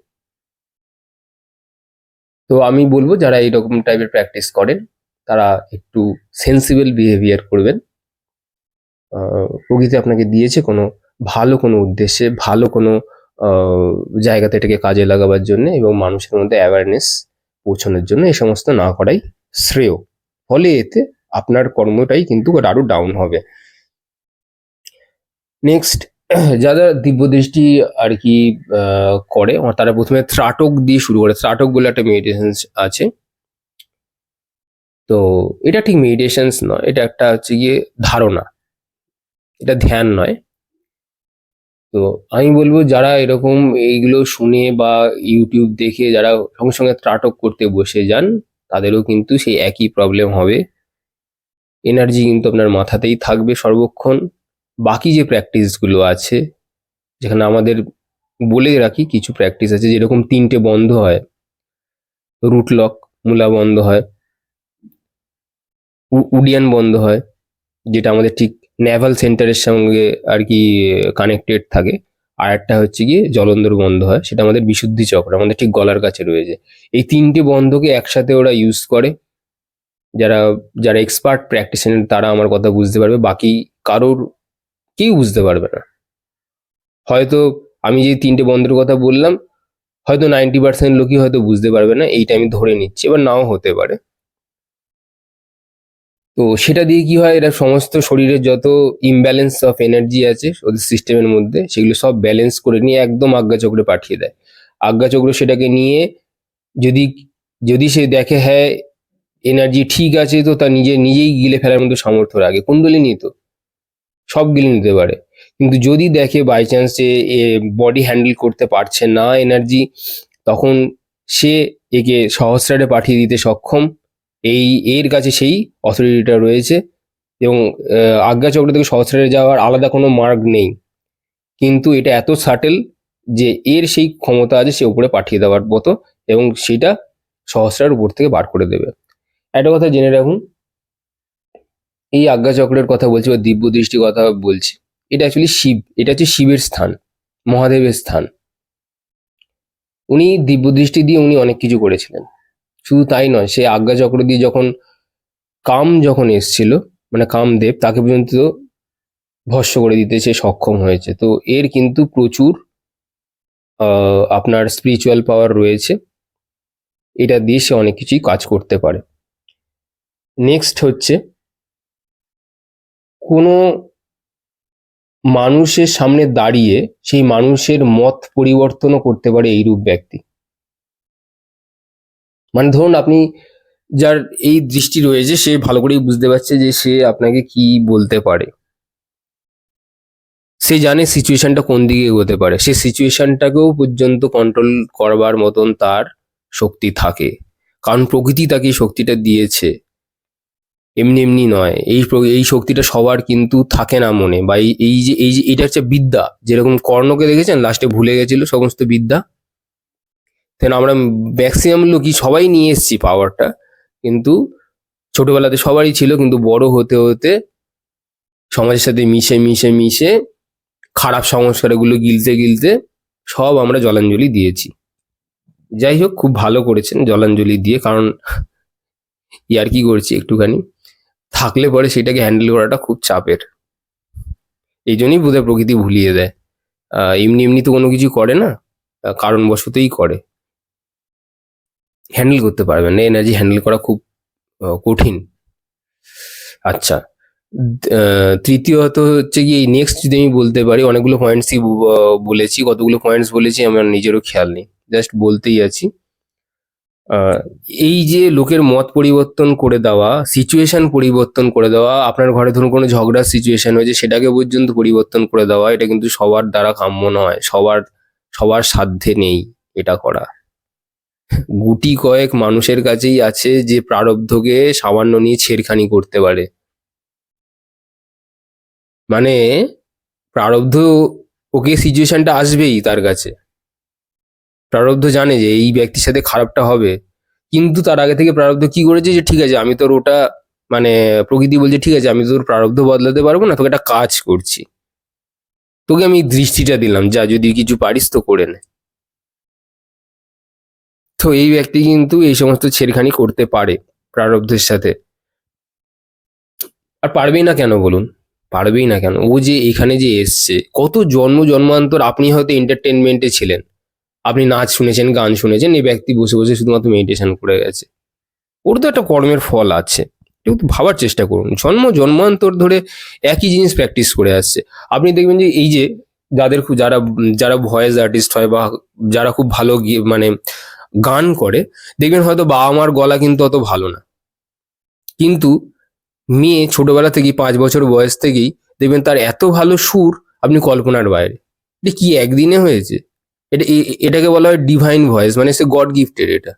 তো আমি বলবো যারা এইরকম টাইপের প্র্যাকটিস করেন তারা একটু সেন্সিবল বিহেভিয়ার করবেন। প্রকৃতি আপনাকে দিয়েছে কোনো ভালো কোনো উদ্দেশ্যে, ভালো কোনো জায়গাতে এটাকে কাজে লাগাবার জন্য এবং মানুষের মধ্যে অ্যাওয়ারনেস পৌঁছানোর জন্য, এই সমস্ত না করাই শ্রেয়। ফলে এতে আপনার কর্মটাই কিন্তু আরো ডাউন হবে। নেক্সট, যারা দিব্যদৃষ্টি আর কি করে তারা প্রথমে ত্রাটক দিয়ে শুরু করে। ত্রাটক বলে একটা মেডিটেশন আছে, তো এটা ঠিক মেডিটেশনস নয়, এটা একটা হচ্ছে গিয়ে ধারণা, এটা ধ্যান নয়। তো আমি বলবো যারা এরকম এইগুলো শুনে বা ইউটিউব দেখে যারা সঙ্গে সঙ্গে ত্রাটক করতে বসে যান তাদেরও কিন্তু সেই একই প্রবলেম হবে। এনার্জি কিন্তু আপনার মাথাতেই থাকবে সর্বক্ষণ। বাকি যে প্র্যাকটিসগুলো আছে, যেখানে আমাদের বলে রাখি কিছু প্র্যাকটিস আছে, যেরকম 3টে বন্ধ হয়, রুট লক, মূলা বন্ধ হয়, উডিয়ান বন্ধ হয়, যেটা আমাদের ঠিক নেভাল সেন্টারের সঙ্গে আর কি কানেক্টেড থাকে। আর একটা হচ্ছে গিয়ে জলন্ধর বন্ধ হয়, সেটা আমাদের বিশুদ্ধি চক্র, আমাদের ঠিক গলার কাছে রয়েছে। এই 3টে বন্ধকে একসাথে ওরা ইউজ করে। যারা যারা এক্সপার্ট প্র্যাকটিশনার তারা আমার কথা বুঝতে পারবে, বাকি কারোর কেউ বুঝতে পারবে না। হয়তো আমি যে 3টে বন্ধের কথা বললাম হয়তো 90% লোকই হয়তো বুঝতে পারবে না, এইটা আমি ধরে নিচ্ছি, এবার নাও হতে পারে। তো সেটা দিয়ে কি হয়, এরা সমস্ত শরীরের যত ইমব্যালেন্স অফ এনার্জি আছে ওদের সিস্টেমের মধ্যে সেগুলো সব ব্যালেন্স করে নিয়ে একদম আজ্ঞাচক্রে পাঠিয়ে দেয়। আজ্ঞাচক্র সেটাকে নিয়ে যদি যদি সে দেখে হ্যাঁ এনার্জি ঠিক আছে, তো তার নিজেই গিলে ফেলার মতো সামর্থ্য রাখে, কুণ্ডলিনী তো সব গিলে নিতে পারে। কিন্তু যদি দেখে বাই চান্স যে বডি হ্যান্ডেল করতে পারছে না এনার্জি, তখন সে একে সহস্রারে পাঠিয়ে দিতে সক্ষম। এর কাছে সেই অথরিটিটা রয়েছে এবং আজ্ঞাচক্র থেকে সহস্রারে যাওয়ার আলাদা কোনো মার্গ নেই, কিন্তু এটা এত সাটেল যে এর সেই ক্ষমতা আছে সে উপরে পাঠিয়ে দেওয়ার মতো, এবং সেটা সহস্রার উপর থেকে বার করে দেবে। একটা কথা জেনে রাখুন, এই আজ্ঞাচক্রের কথা বলছি বা দিব্য দৃষ্টির কথা বলছি, এটা অ্যাকচুয়ালি শিব, এটা হচ্ছে শিবের স্থান, মহাদেবের স্থান। উনি দিব্য দৃষ্টি দিয়ে উনি অনেক কিছু করেছিলেন। শুধু তাই নয়, সে আজ্ঞাচক্র দিয়ে যখন এসছিল, মানে কামদেব তাকে পর্যন্ত ভস্ম করে দিতে সে সক্ষম হয়েছে। তো এর কিন্তু প্রচুর আপনার স্পিরিচুয়াল পাওয়ার রয়েছে, এটা দিয়ে সে অনেক কিছুই কাজ করতে পারে। নেক্সট হচ্ছে কোনো মানুষের সামনে দাঁড়িয়ে সেই মানুষের মত পরিবর্তনও করতে পারে এইরূপ ব্যক্তি। মানে ধরুন আপনি যার এই দৃষ্টি রয়েছে সে ভালো করেই বুঝতে পারছে যে সে আপনাকে কি বলতে পারে, সে জানে সিচুয়েশনটা কোন দিকে এগোতে পারে, সে সিচুয়েশনটাকেও পর্যন্ত কন্ট্রোল করবার মতন তার শক্তি থাকে, কারণ প্রকৃতি তাকে এই শক্তিটা দিয়েছে, এমনি এমনি নয়। এই শক্তিটা সবার কিন্তু থাকে না মনে, বা এই যে এটা হচ্ছে বিদ্যা। যেরকম কর্ণকে দেখেছেন লাস্টে ভুলে গেছিল সমস্ত বিদ্যা, তেন আমরা ম্যাক্সিমাম লোকই সবাই নিয়ে এসেছি পাওয়ারটা, কিন্তু ছোটবেলাতে সবারই ছিল, কিন্তু বড় হতে হতে সমাজের সাথে মিশে মিশে মিশে খারাপ সংস্কারগুলো গিলতে গিলতে সব আমরা জলাঞ্জলি দিয়েছি। যাই হোক, খুব ভালো করেছেন জলাঞ্জলি দিয়ে, কারণ ইয়ার কি করছি একটুখানি, থাকলে পরে সেটাকে হ্যান্ডেল করাটা খুব চাপের। এই জন্যই বোধহয় প্রকৃতি ভুলিয়ে দেয়। এমনি এমনি তো কোনো কিছু করে না, কারণবশতই করে। হ্যান্ডেল করতে পারবেন না, এনার্জি হ্যান্ডেল করা খুব কঠিন। আচ্ছা, তৃতীয়ত হচ্ছে কি, এই নেক্সট যদি আমি বলতে পারি, অনেকগুলো পয়েন্টসই বলেছি, কতগুলো পয়েন্টস বলেছি আমার নিজেরও খেয়াল নেই, জাস্ট বলতেই আছি। এই যে লোকের মত পরিবর্তন করে দেওয়া, সিচুয়েশন পরিবর্তন করে দেওয়া, আপনার ঘরে ধরুন কোনো ঝগড়ার সিচুয়েশন হয়েছে সেটাকে পর্যন্ত পরিবর্তন করে দেওয়া, এটা কিন্তু সবার দ্বারা কাম্য নয়, সবার সাধ্যে নেই এটা করা। গুটি কয়েক মানুষের কাছেই আছে যে প্রারব্ধকে সামান্য নিয়ে ছেড়খানি করতে পারে। মানে প্রারব্ধ, ওকে সিচুয়েশনটা আসবেই তার কাছে, প্রারব্ধ জানে যে এই ব্যক্তির সাথে খারাপটা হবে, কিন্তু তার আগে থেকে প্রারব্ধ কি করেছে যে ঠিক আছে আমি তোর ওটা, মানে প্রকৃতি বলছে ঠিক আছে আমি তোর প্রারব্ধ বদলাতে পারবো না, তোকে একটা কাজ করছি, তোকে আমি দৃষ্টিটা দিলাম, যা যদি কিছু পারিস তো করে নে। তো এই ব্যক্তি কিন্তু এই সমস্ত ছেড়খানি করতে পারে প্রারব্ধের সাথে। আর পারবেই না কেন বলুন, পারবেই না কেন? ও যে এখানে যে এসছে, কত জন্ম জন্মান্তর আপনি হয়তো এন্টারটেনমেন্টে ছিলেন, আপনি নাচ শুনেছেন, গান শুনেছেন, এই ব্যক্তি বসে বসে শুধুমাত্র মেডিটেশন করে গেছে। ওর তো একটা কর্মের ফল আছে, একটু ভাবার চেষ্টা করুন। জন্ম জন্মান্তর ধরে একই জিনিস প্র্যাকটিস করে আসছে। আপনি দেখবেন যে এই যে যারা যারা ভয়েস আর্টিস্ট হয়, বা যারা খুব ভালো মানে গান করে, দেখবেন হয়তো বাবা মার গলা কিন্তু অত ভালো না, কিন্তু মেয়ে ছোটবেলা থেকেই 5 বছর বয়স থেকেই দেখবেন তার এত ভালো সুর, আপনি কল্পনার বাইরে। এটা কি একদিনে হয়েছে? এটাকে বলা হয় ডিভাইন ভয়েস, মানে সে গড গিফটেড, এটা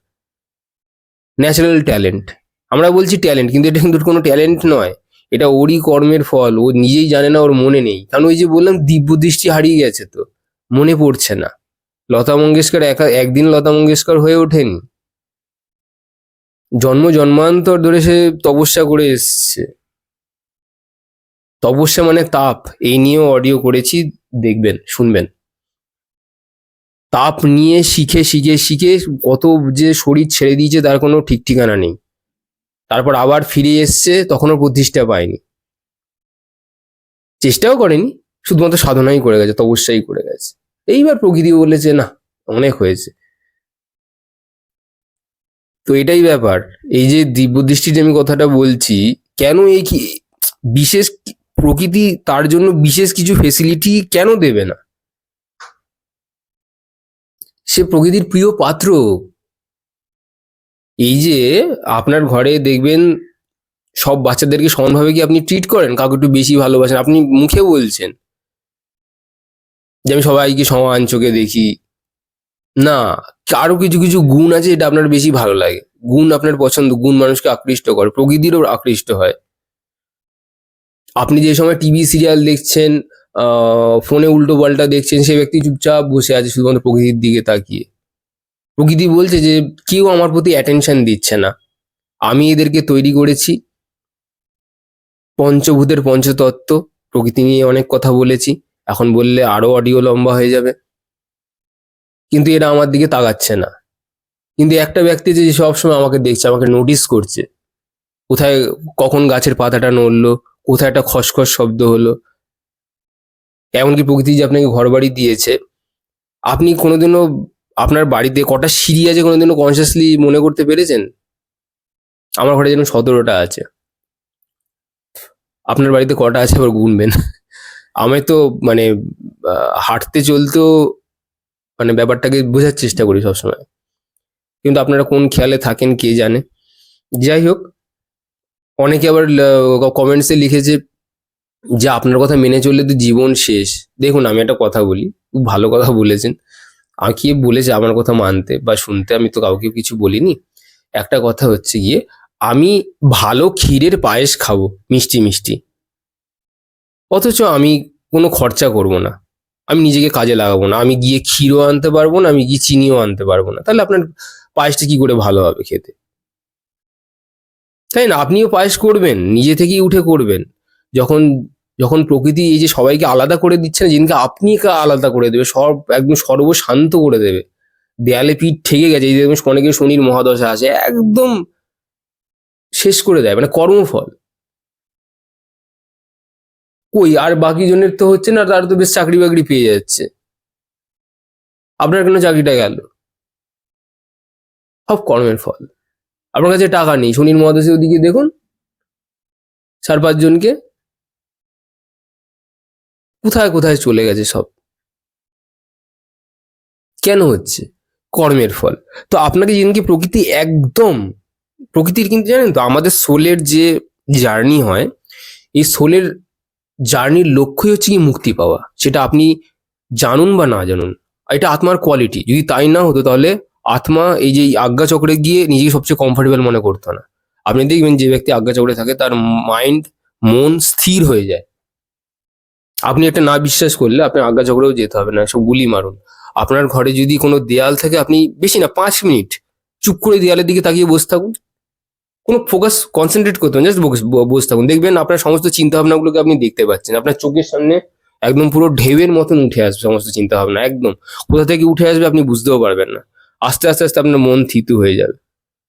ন্যাচারাল ট্যালেন্ট। আমরা বলছি ট্যালেন্ট, কিন্তু এটা কিন্তু কোনো ট্যালেন্ট নয়, এটা ওরই কর্মের ফল। ও নিজেই জানে না, ওর মনে নেই, কারণ ওই যে বললাম দিব্য দৃষ্টি হারিয়ে গেছে, তো মনে পড়ছে না। লতা মঙ্গেশকর একদিন লতা মঙ্গেশকর হয়ে ওঠেনি, জন্ম জন্মান্তর ধরে সে তপস্যা করে এসছে। তপস্যা মানে তাপ, এই নিয়েও অডিও করেছি, দেখবেন, শুনবেন। তাপ নিয়ে শিখে শিখে শিখে কত যে শরীর ছেড়ে দিয়েছে তার কোনো ঠিক ঠিকানা নেই, তারপর আবার ফিরে এসছে, তখনও প্রতিষ্ঠা পায়নি, চেষ্টাও করেনি, শুধুমাত্র সাধনাই করে গেছে, তপস্যাই করে গেছে। এইবার প্রকৃতি বলেছে না, অনেক হয়েছে। তো এটাই ব্যাপার, এই যে দিব্য দৃষ্টিতে আমি কথাটা বলছি, কেন এই কি বিশেষ প্রকৃতি তার জন্য বিশেষ কিছু ফেসিলিটি কেন দেবে না? সে প্রকৃতির প্রিয় পাত্র। এই যে আপনার ঘরে দেখবেন সব বাচ্চাদেরকে সমানভাবে কি আপনি ট্রিট করেন? কাউকে একটু বেশি ভালোবাসেন, আপনি মুখে বলছেন যে আমি সবাইকে সমান চোখে দেখি, না, আরো কিছু কিছু গুণ আছে এটা আপনার বেশি ভালো লাগে, গুণ আপনার পছন্দ, গুণ মানুষকে আকৃষ্ট করে, প্রকৃতিরও আকৃষ্ট হয়। আপনি যে সময় টিভি সিরিয়াল দেখছেন, ফোনে উল্টো পাল্টা দেখছেন, সে ব্যক্তি চুপচাপ বসে আছে শুধুমাত্র প্রকৃতির দিকে তাকিয়ে। প্রকৃতি বলছে যে কেউ আমার প্রতি অ্যাটেনশন দিচ্ছে না, আমি এদেরকে তৈরি করেছি। পঞ্চভূতের পঞ্চতত্ত্ব, প্রকৃতি নিয়ে অনেক কথা বলেছি, এখন বললে আরো অডিও লম্বা হয়ে যাবে, কিন্তু এরা আমার দিকে তাকাচ্ছে না। কিন্তু একটা ব্যক্তি যে সবসময় আমাকে দেখছে, আমাকে নোটিস করছে, কোথায় কখন গাছের পাতাটা নড়লো, কোথায় একটা খসখস শব্দ হলো। এমনকি প্রকৃতি যে আপনাকে ঘর বাড়ি দিয়েছে, আপনি কোনোদিনও আপনার বাড়িতে কটা সিঁড়ি আছে কোনোদিনও কনসিয়াসলি মনে করতে পেরেছেন? আমার ঘরে যেরকম 17টা আছে, আপনার বাড়িতে কটা আছে আবার গুনবেন। আমি তো মানে হাঁটতে চলতেও মানে ব্যাপারটাকে বোঝার চেষ্টা করি সবসময়, কিন্তু আপনারা কোন খেয়ালে থাকেন কে জানে। যাই হোক, অনেকে আবার কমেন্টসে লিখেছে যে আপনার কথা মেনে চললে তো জীবন শেষ। দেখুন, আমি একটা কথা বলি, খুব ভালো কথা বলেছেন। আর কে বলেছে আমার কথা মানতে বা শুনতে? আমি তো কাউকে কিছু বলিনি। একটা কথা হচ্ছে গিয়ে, আমি ভালো ক্ষীরের পায়েস খাবো, মিষ্টি মিষ্টি, অথচ আমি কোনো খরচা করব না, আমি নিজেকে কাজে লাগাবো না, আমি গিয়ে ক্ষীরও আনতে পারবো না, আমি গিয়ে চিনিও আনতে পারবো না, তাহলে আপনার পায়েসটা কি করে ভালো হবে খেতে? তাই না? আপনিও পায়েস করবেন, নিজে থেকেই উঠে করবেন। যখন যখন প্রকৃতি এই যে সবাইকে আলাদা করে দিচ্ছে না, যেদিনকে আপনি আলাদা করে দেবে, সব একদম সর্বশান্ত করে দেবে, দেয়ালে পিঠ ঠেকে গেছে, এই যে দেখবেন অনেকের শনির মহাদশা আছে, একদম শেষ করে দেয়, মানে কর্মফল। কই আর বাকি জনের তো হচ্ছে না, তার তো বেশ চাকরি বাকরি পেয়ে যাচ্ছে, আপনার কেন চাকরিটা গেল? সব কর্মের ফল। আপনার কাছে টাকা নেই, শনির মহাদশার ওদিকে দেখুন 4-5 জনকে কোথায় কোথায় চলে গেছে সব। কেন হচ্ছে? কর্মের ফল। তো আপনাকে যেদিনকে প্রকৃতি একদম, প্রকৃতির কিন্তু জানেন তো, আমাদের সোলের যে জার্নি হয়, এই সোলের জার্নির লক্ষ্যই হচ্ছে কি মুক্তি পাওয়া, সেটা আপনি জানুন বা না জানুন। এটা আত্মার কোয়ালিটি। যদি তাই না হতো তাহলে আত্মা এই যে আজ্ঞা চক্রে গিয়ে নিজেকে সবচেয়ে কমফোর্টেবল মনে করতো না। আপনি দেখবেন যে ব্যক্তি আজ্ঞা চক্রে থাকে তার মাইন্ড, মন স্থির হয়ে যায়। আপনি একটা না বিশ্বাস করলে আপনি আজ্ঞা চক্রেও যেতে হবে না, সব গুলি মারুন। আপনার ঘরে যদি কোনো দেয়াল থাকে, আপনি বেশি না 5 মিনিট চুপ করে দেয়ালের দিকে তাকিয়ে বসে থাকুন, কোনো ফোকাস কনসেন্ট্রেট করতে হবে, জাস্ট বসে থাকুন, দেখবেন আপনার সমস্ত চিন্তা ভাবনাগুলোকে আপনি দেখতে পাচ্ছেন, আপনার চোখের সামনে একদম পুরো ঢেউয়ের মতন উঠে আসবে সমস্ত চিন্তা ভাবনা, একদম কোথা থেকে উঠে আসবে আপনি বুঝতেও পারবেন না। আস্তে আস্তে আস্তে আপনার মন থিতু হয়ে যাবে।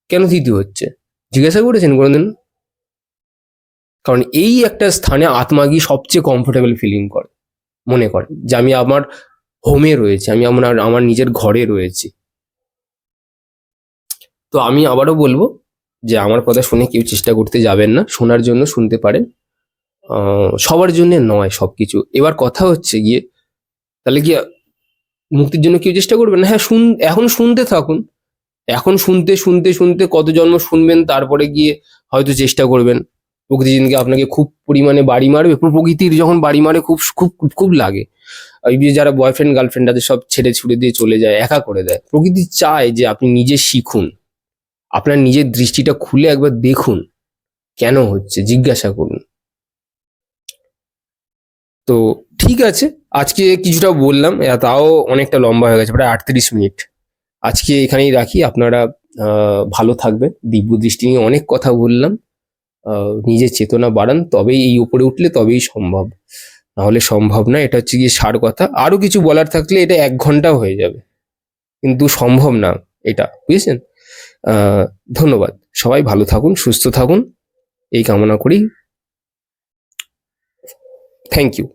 কেন থিতু হচ্ছে জিজ্ঞাসা করেছেন কোনোদিন? কারণ এই একটা স্থানে আত্মা গিয়ে সবচেয়ে কমফোর্টেবল ফিলিং করে, মনে করে যে আমি আমার হোমে রয়েছে, আমি আমার আমার নিজের ঘরে রয়েছি। তো আমি আবারও বলবো যে আমার কথা শুনে কেউ চেষ্টা করতে যাবেন না, শোনার জন্য শুনতে পারেন, সবার জন্য নয় সবকিছু। এবার কথা হচ্ছে গিয়ে, তাহলে কি মুক্তির জন্য কেউ চেষ্টা করবেন না? হ্যাঁ, এখন শুনতে থাকুন, এখন শুনতে শুনতে শুনতে কত জন্ম শুনবেন, তারপরে গিয়ে হয়তো চেষ্টা করবেন। প্রকৃতি যেদিনকে আপনাকে খুব পরিমাণে বাড়ি মারবে, প্রকৃতির যখন বাড়ি মারে খুব খুব খুব লাগে, ওই যে যারা বয়ফ্রেন্ড গার্লফ্রেন্ড তাদের সব ছেড়ে ছুড়ে দিয়ে চলে যায়, একা করে দেয়, প্রকৃতি চায় যে আপনি নিজে শিখুন, আপনার নিজের দৃষ্টিটা খুলে একবার দেখুন কেন হচ্ছে, জিজ্ঞাসা করুন। তো ঠিক আছে, আজকে কিছুটা বললাম, তাও অনেকটা লম্বা হয়ে গেছে, প্রায় 38 মিনিট। আজকে এখানেই রাখি। আপনারা ভালো থাকবেন। দিব্য দৃষ্টি নিয়ে অনেক কথা বললাম। নিজের চেতনা বাড়ান, তবেই এই উপরে উঠলে তবেই সম্ভব, নাহলে সম্ভব না। এটা হচ্ছে গিয়ে সার কথা। আরো কিছু বলার থাকলে এটা 1 ঘন্টাও হয়ে যাবে, কিন্তু সম্ভব না এটা, বুঝেছেন? আহ, ধন্যবাদ। সবাই ভালো থাকুন, সুস্থ থাকুন, এই কামনা করি। Thank you.